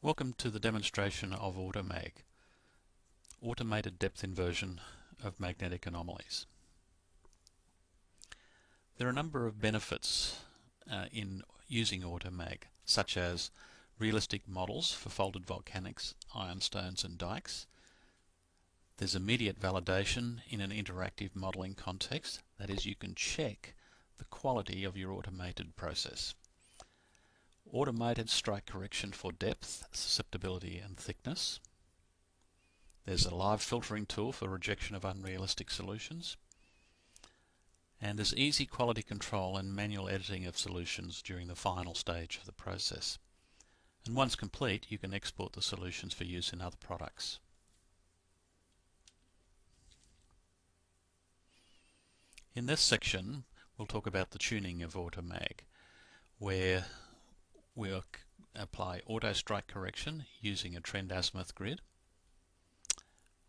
Welcome to the demonstration of AutoMag, automated depth inversion of magnetic anomalies. There are a number of benefits in using AutoMag, such as realistic models for folded volcanics, ironstones and dikes. There's immediate validation in an interactive modeling context, that is, you can check the quality of your automated process. Automated strike correction for depth, susceptibility and thickness. There's a live filtering tool for rejection of unrealistic solutions. And there's easy quality control and manual editing of solutions during the final stage of the process. And once complete, you can export the solutions for use in other products. In this section, we'll talk about the tuning of AutoMag, where we'll apply auto strike correction using a trend azimuth grid.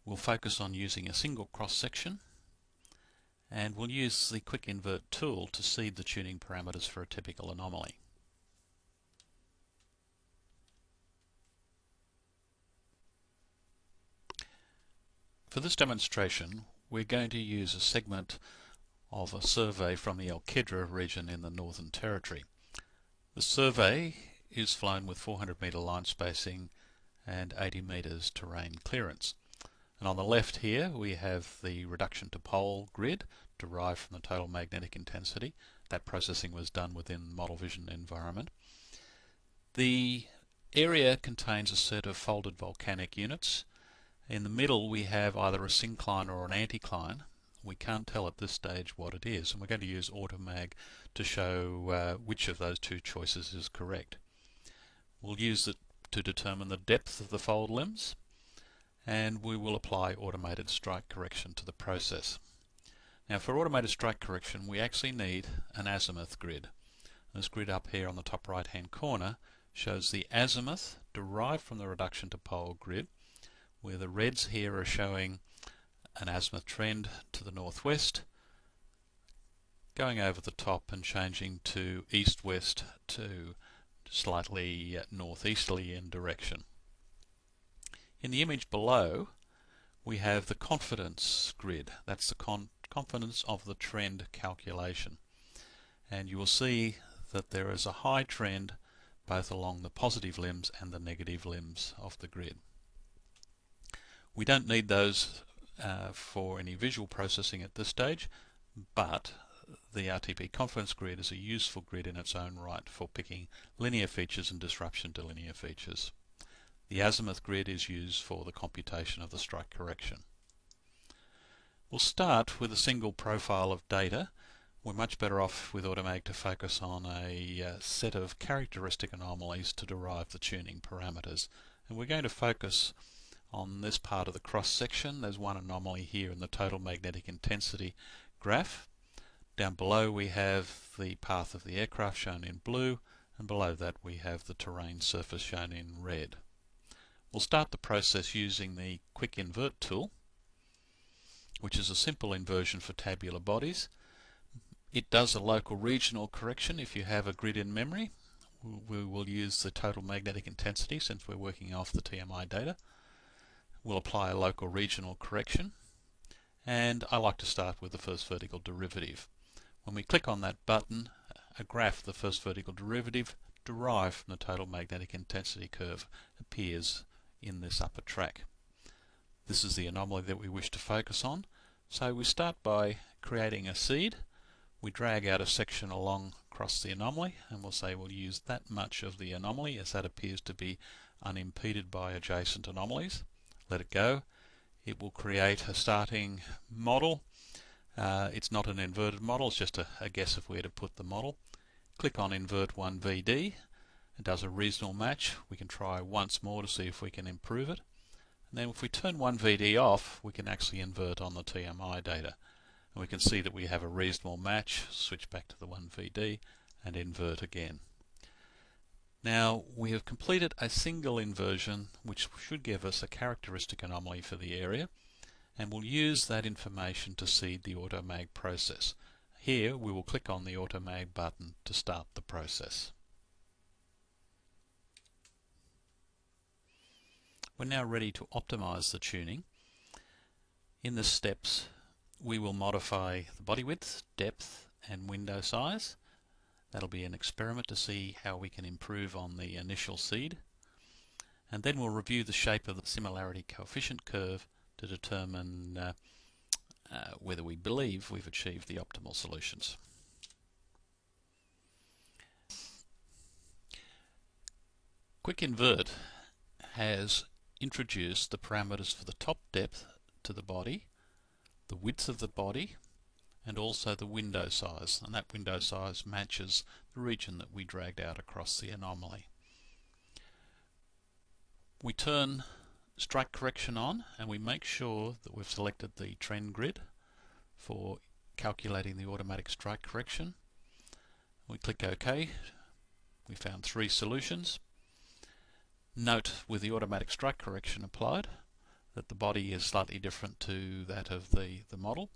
We'll focus on using a single cross section, and we'll use the quick invert tool to seed the tuning parameters for a typical anomaly. For this demonstration, we're going to use a segment of a survey from the Kedra region in the Northern Territory. The survey is flown with 400 metre line spacing and 80 metres terrain clearance. And on the left here we have the reduction to pole grid derived from the total magnetic intensity. That processing was done within Model Vision environment. The area contains a set of folded volcanic units. In the middle we have either a syncline or an anticline. We can't tell at this stage what it is, and we're going to use AutoMag to show which of those two choices is correct. We'll use it to determine the depth of the fold limbs, and we will apply automated strike correction to the process. Now, for automated strike correction we actually need an azimuth grid. This grid up here on the top right hand corner shows the azimuth derived from the reduction to pole grid, where the reds here are showing an azimuth trend to the northwest, going over the top and changing to east-west to slightly northeasterly in direction. In the image below we have the confidence grid. That's the confidence of the trend calculation, and you will see that there is a high trend both along the positive limbs and the negative limbs of the grid. We don't need those for any visual processing at this stage, but the RTP confidence grid is a useful grid in its own right for picking linear features and disruption to linear features. The azimuth grid is used for the computation of the strike correction. We'll start with a single profile of data. We're much better off with AutoMag to focus on a set of characteristic anomalies to derive the tuning parameters, and we're going to focus on this part of the cross section. There's one anomaly here in the total magnetic intensity graph. Down below we have the path of the aircraft shown in blue, and below that we have the terrain surface shown in red. We'll start the process using the quick invert tool, which is a simple inversion for tabular bodies. It does a local regional correction if you have a grid in memory. We will use the total magnetic intensity since we're working off the TMI data. We'll apply a local regional correction, and I like to start with the first vertical derivative. When we click on that button, a graph of the first vertical derivative derived from the total magnetic intensity curve appears in this upper track. This is the anomaly that we wish to focus on, so we start by creating a seed. We drag out a section along across the anomaly, and we'll say we'll use that much of the anomaly as that appears to be unimpeded by adjacent anomalies. Let it go. It will create a starting model. It's not an inverted model, it's just a guess of where to put the model. Click on Invert 1 VD. It does a reasonable match. We can try once more to see if we can improve it. And then if we turn 1 VD off, we can actually invert on the TMI data. And we can see that we have a reasonable match. Switch back to the 1 VD and invert again. Now we have completed a single inversion which should give us a characteristic anomaly for the area, and we'll use that information to seed the AutoMag process. Here we will click on the AutoMag button to start the process. We're now ready to optimize the tuning. In the steps, we will modify the body width, depth and window size. That'll be an experiment to see how we can improve on the initial seed. And then we'll review the shape of the similarity coefficient curve to determine whether we believe we've achieved the optimal solutions. Quick Invert has introduced the parameters for the top depth to the body, the width of the body, and also the window size, and that window size matches the region that we dragged out across the anomaly. We turn strike correction on and we make sure that we've selected the trend grid for calculating the automatic strike correction. We click OK. We found 3 solutions. Note with the automatic strike correction applied that the body is slightly different to that of the model.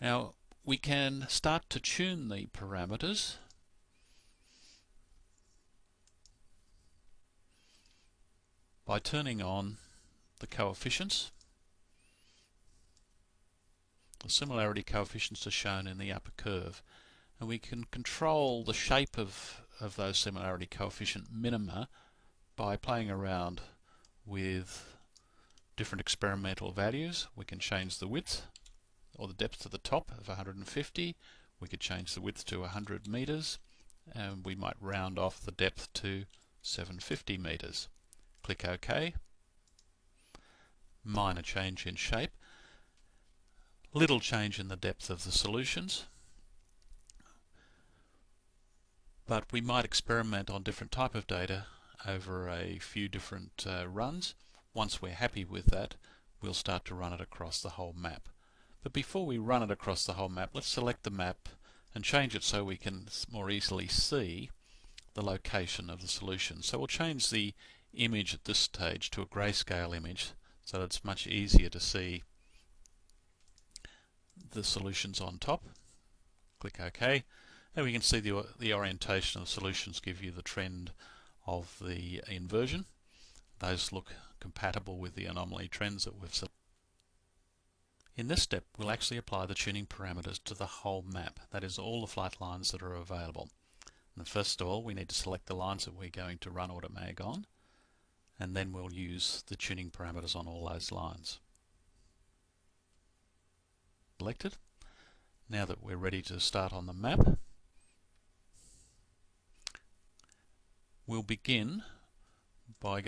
Now we can start to tune the parameters by turning on the coefficients. The similarity coefficients are shown in the upper curve, and we can control the shape of those similarity coefficient minima by playing around with different experimental values. We can change the width or the depth to the top of 150. We could change the width to 100 meters, and we might round off the depth to 750 meters. Click OK. Minor change in shape. Little change in the depth of the solutions. But we might experiment on different type of data over a few different runs. Once we're happy with that, we'll start to run it across the whole map. But before we run it across the whole map, let's select the map and change it so we can more easily see the location of the solution. So we'll change the image at this stage to a grayscale image so that it's much easier to see the solutions on top. Click OK. And we can see the orientation of the solutions give you the trend of the inversion. Those look compatible with the anomaly trends that we've selected. In this step, we'll actually apply the tuning parameters to the whole map. That is all the flight lines that are available. And first of all, we need to select the lines that we're going to run AutoMag on, and then we'll use the tuning parameters on all those lines. Selected. Now that we're ready to start on the map, we'll begin by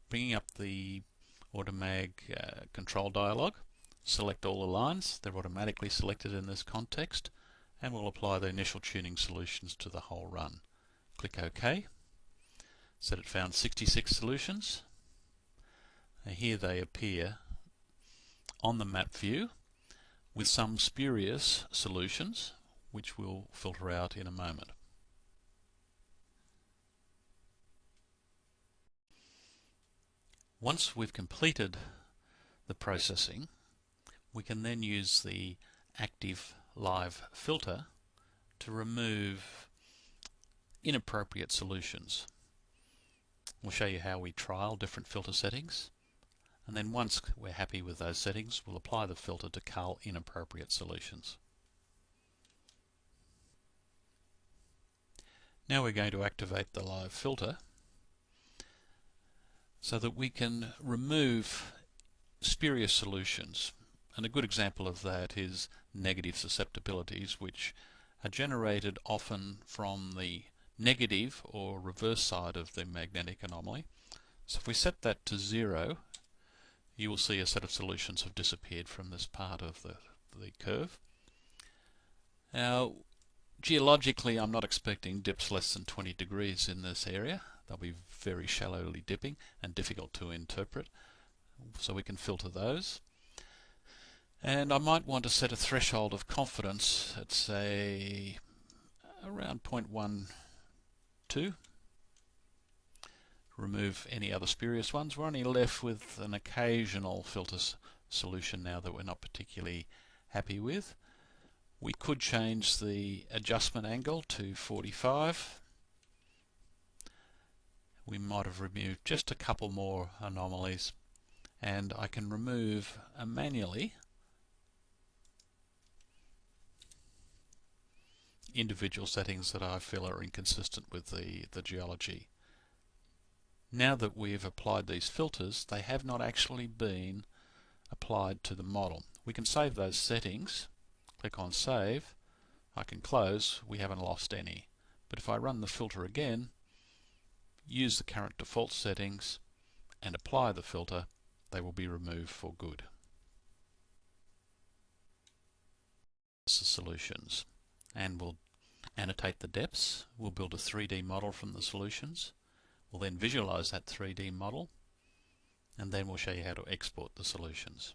bringing up the AutoMag control dialog. Select all the lines. They're automatically selected in this context, and we'll apply the initial tuning solutions to the whole run. Click OK. Said it found 66 solutions. And here they appear on the map view with some spurious solutions, which we'll filter out in a moment. Once we've completed the processing, we can then use the active live filter to remove inappropriate solutions. We'll show you how we trial different filter settings, and then once we're happy with those settings, we'll apply the filter to cull inappropriate solutions. Now we're going to activate the live filter so that we can remove spurious solutions. And a good example of that is negative susceptibilities, which are generated often from the negative or reverse side of the magnetic anomaly. So if we set that to 0, you will see a set of solutions have disappeared from this part of the curve. Now, geologically, I'm not expecting dips less than 20 degrees in this area. They'll be very shallowly dipping and difficult to interpret, so we can filter those. And I might want to set a threshold of confidence at, say, around 0.12. Remove any other spurious ones. We're only left with an occasional filter solution now that we're not particularly happy with. We could change the adjustment angle to 45. we might have removed just a couple more anomalies, and I can remove manually individual settings that I feel are inconsistent with the geology. Now that we've applied these filters, they have not actually been applied to the model. We can save those settings, click on save, I can close, we haven't lost any. But if I run the filter again, use the current default settings and apply the filter, they will be removed for good. The solutions, and we'll annotate the depths. We'll build a 3D model from the solutions. We'll then visualize that 3D model, and then we'll show you how to export the solutions.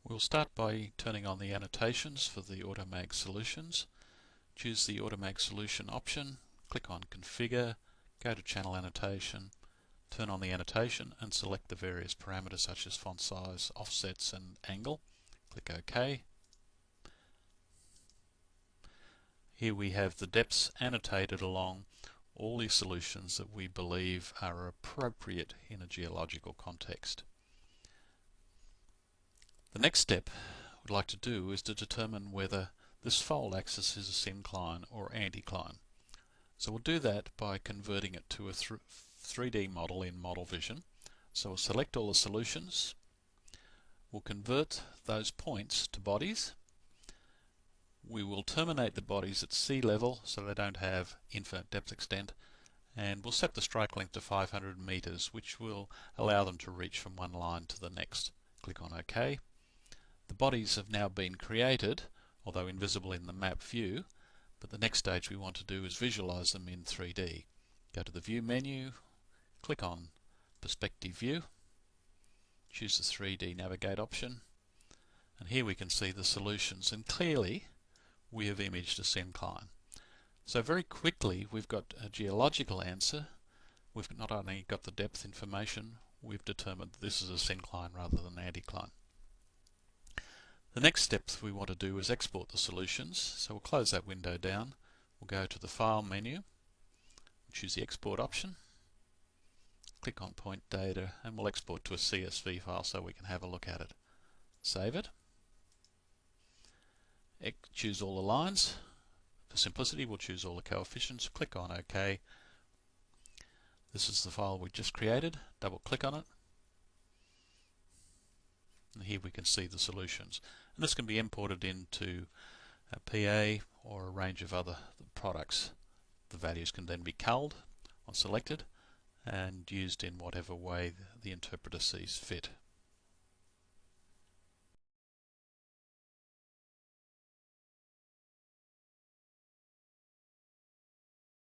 We'll start by turning on the annotations for the AutoMag solutions. Choose the AutoMag solution option, click on Configure, go to Channel Annotation, turn on the annotation and select the various parameters such as font size, offsets and angle. Click OK. Here we have the depths annotated along all the solutions that we believe are appropriate in a geological context. The next step we'd like to do is to determine whether this fold axis is a syncline or anticline. So we'll do that by converting it to a 3D model in Model Vision. So we'll select all the solutions, we'll convert those points to bodies, we will terminate the bodies at sea level so they don't have infinite depth extent, and we'll set the strike length to 500 meters, which will allow them to reach from one line to the next. Click on OK. The bodies have now been created, although invisible in the map view, but the next stage we want to do is visualize them in 3D. Go to the View menu, click on Perspective View, choose the 3D Navigate option, and here we can see the solutions, and clearly we have imaged a syncline. So very quickly we've got a geological answer. We've not only got the depth information, we've determined that this is a syncline rather than anticline. The next step we want to do is export the solutions, so we'll close that window down. We'll go to the File menu, choose the Export option, click on Point Data, and we'll export to a CSV file so we can have a look at it. Save it. Choose all the lines. For simplicity, we'll choose all the coefficients. Click on OK. This is the file we just created. Double click on it. And here we can see the solutions. And this can be imported into a PA or a range of other products. The values can then be culled on selected and used in whatever way the interpreter sees fit.